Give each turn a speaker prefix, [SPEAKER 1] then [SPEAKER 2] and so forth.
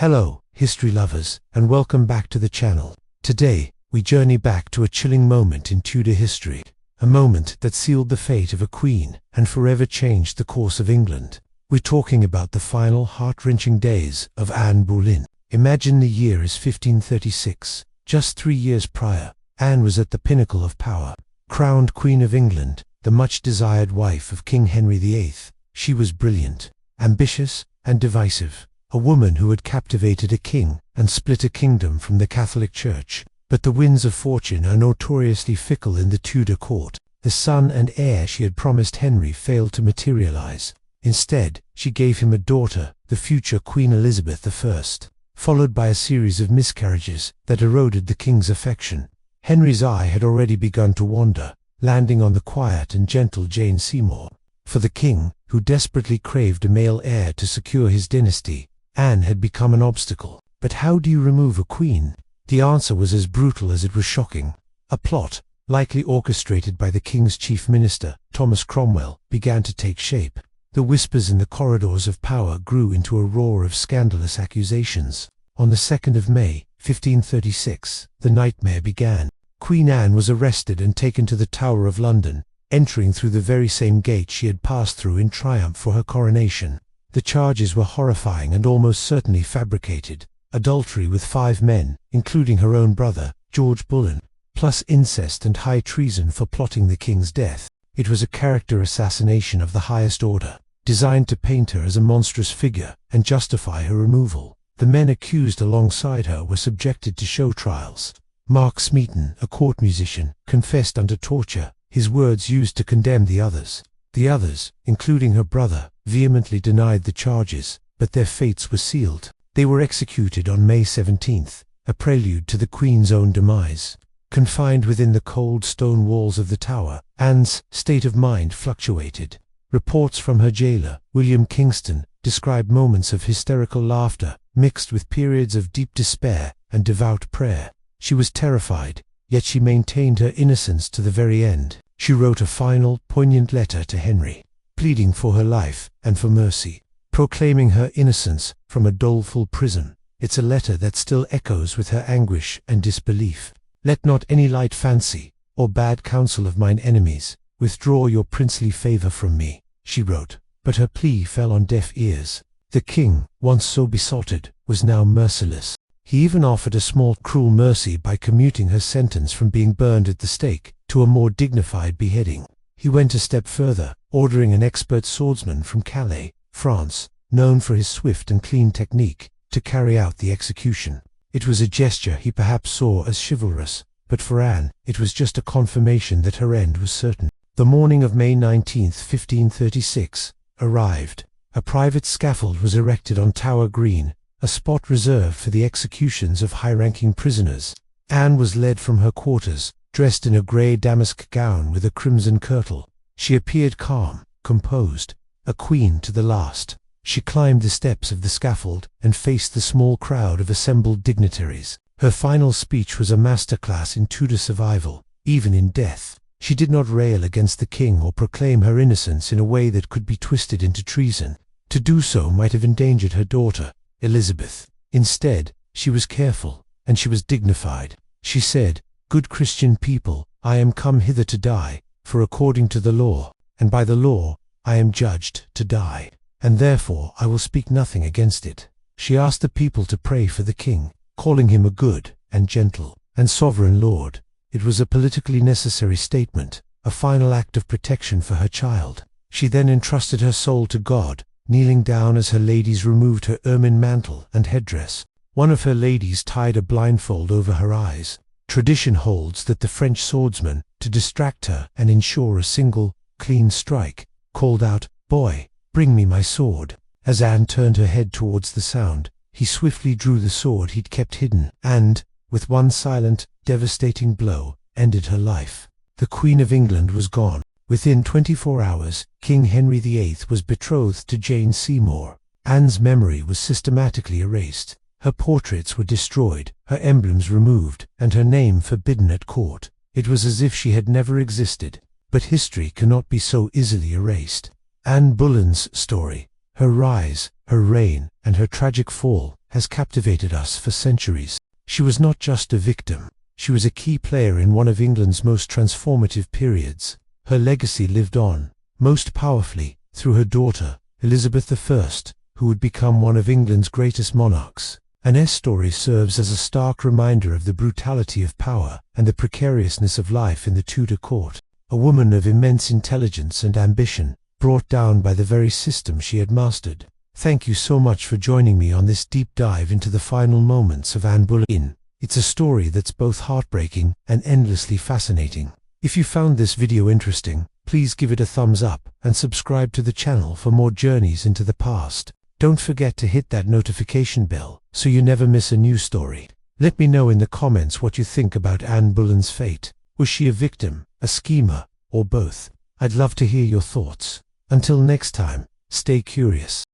[SPEAKER 1] Hello, history lovers, and welcome back to the channel. Today, we journey back to a chilling moment in Tudor history, a moment that sealed the fate of a queen and forever changed the course of England. We're talking about the final heart-wrenching days of Anne Boleyn. Imagine the year is 1536. Just 3 years prior, Anne was at the pinnacle of power. Crowned Queen of England, the much-desired wife of King Henry VIII, she was brilliant, ambitious, and divisive. A woman who had captivated a king and split a kingdom from the Catholic Church. But the winds of fortune are notoriously fickle in the Tudor court. The son and heir she had promised Henry failed to materialize. Instead, she gave him a daughter, the future Queen Elizabeth I, followed by a series of miscarriages that eroded the king's affection. Henry's eye had already begun to wander, landing on the quiet and gentle Jane Seymour. For the king, who desperately craved a male heir to secure his dynasty, Anne had become an obstacle. But how do you remove a queen? The answer was as brutal as it was shocking. A plot, likely orchestrated by the king's chief minister, Thomas Cromwell, began to take shape. The whispers in the corridors of power grew into a roar of scandalous accusations. On the 2nd of May, 1536, the nightmare began. Queen Anne was arrested and taken to the Tower of London, entering through the very same gate she had passed through in triumph for her coronation. The charges were horrifying and almost certainly fabricated. Adultery with 5 men, including her own brother, George Boleyn, plus incest and high treason for plotting the king's death. It was a character assassination of the highest order, designed to paint her as a monstrous figure and justify her removal. The men accused alongside her were subjected to show trials. Mark Smeaton, a court musician, confessed under torture, his words used to condemn the others. The others, including her brother, vehemently denied the charges, but their fates were sealed. They were executed on May 17th, a prelude to the Queen's own demise. Confined within the cold stone walls of the tower, Anne's state of mind fluctuated. Reports from her jailer, William Kingston, described moments of hysterical laughter, mixed with periods of deep despair and devout prayer. She was terrified, yet she maintained her innocence to the very end. She wrote a final, poignant letter to Henry, pleading for her life and for mercy, proclaiming her innocence from a doleful prison. It's a letter that still echoes with her anguish and disbelief. "Let not any light fancy, or bad counsel of mine enemies, withdraw your princely favor from me," she wrote. But her plea fell on deaf ears. The king, once so besotted, was now merciless. He even offered a small cruel mercy by commuting her sentence from being burned at the stake to a more dignified beheading. He went a step further, ordering an expert swordsman from Calais, France, known for his swift and clean technique, to carry out the execution. It was a gesture he perhaps saw as chivalrous, but for Anne, it was just a confirmation that her end was certain. The morning of May 19th, 1536, arrived. A private scaffold was erected on Tower Green, a spot reserved for the executions of high-ranking prisoners. Anne was led from her quarters, dressed in a grey damask gown with a crimson kirtle. She appeared calm, composed, a queen to the last. She climbed the steps of the scaffold and faced the small crowd of assembled dignitaries. Her final speech was a masterclass in Tudor survival, even in death. She did not rail against the king or proclaim her innocence in a way that could be twisted into treason. To do so might have endangered her daughter, Elizabeth. Instead, she was careful, and she was dignified. She said, "Good Christian people, I am come hither to die, for according to the law, and by the law, I am judged to die, and therefore I will speak nothing against it." She asked the people to pray for the king, calling him a good, and gentle, and sovereign lord. It was a politically necessary statement, a final act of protection for her child. She then entrusted her soul to God, kneeling down as her ladies removed her ermine mantle and headdress. One of her ladies tied a blindfold over her eyes. Tradition holds that the French swordsman, to distract her and ensure a single, clean strike, called out, "Boy, bring me my sword." As Anne turned her head towards the sound, he swiftly drew the sword he'd kept hidden, and, with one silent, devastating blow, ended her life. The Queen of England was gone. Within 24 hours, King Henry VIII was betrothed to Jane Seymour. Anne's memory was systematically erased. Her portraits were destroyed, her emblems removed, and her name forbidden at court. It was as if she had never existed. But history cannot be so easily erased. Anne Boleyn's story, her rise, her reign, and her tragic fall, has captivated us for centuries. She was not just a victim. She was a key player in one of England's most transformative periods. Her legacy lived on, most powerfully, through her daughter, Elizabeth I, who would become one of England's greatest monarchs. Anne's story serves as a stark reminder of the brutality of power and the precariousness of life in the Tudor court. A woman of immense intelligence and ambition, brought down by the very system she had mastered. Thank you so much for joining me on this deep dive into the final moments of Anne Boleyn. It's a story that's both heartbreaking and endlessly fascinating. If you found this video interesting, please give it a thumbs up and subscribe to the channel for more journeys into the past. Don't forget to hit that notification bell so you never miss a new story. Let me know in the comments what you think about Anne Boleyn's fate. Was she a victim, a schemer, or both? I'd love to hear your thoughts. Until next time, stay curious.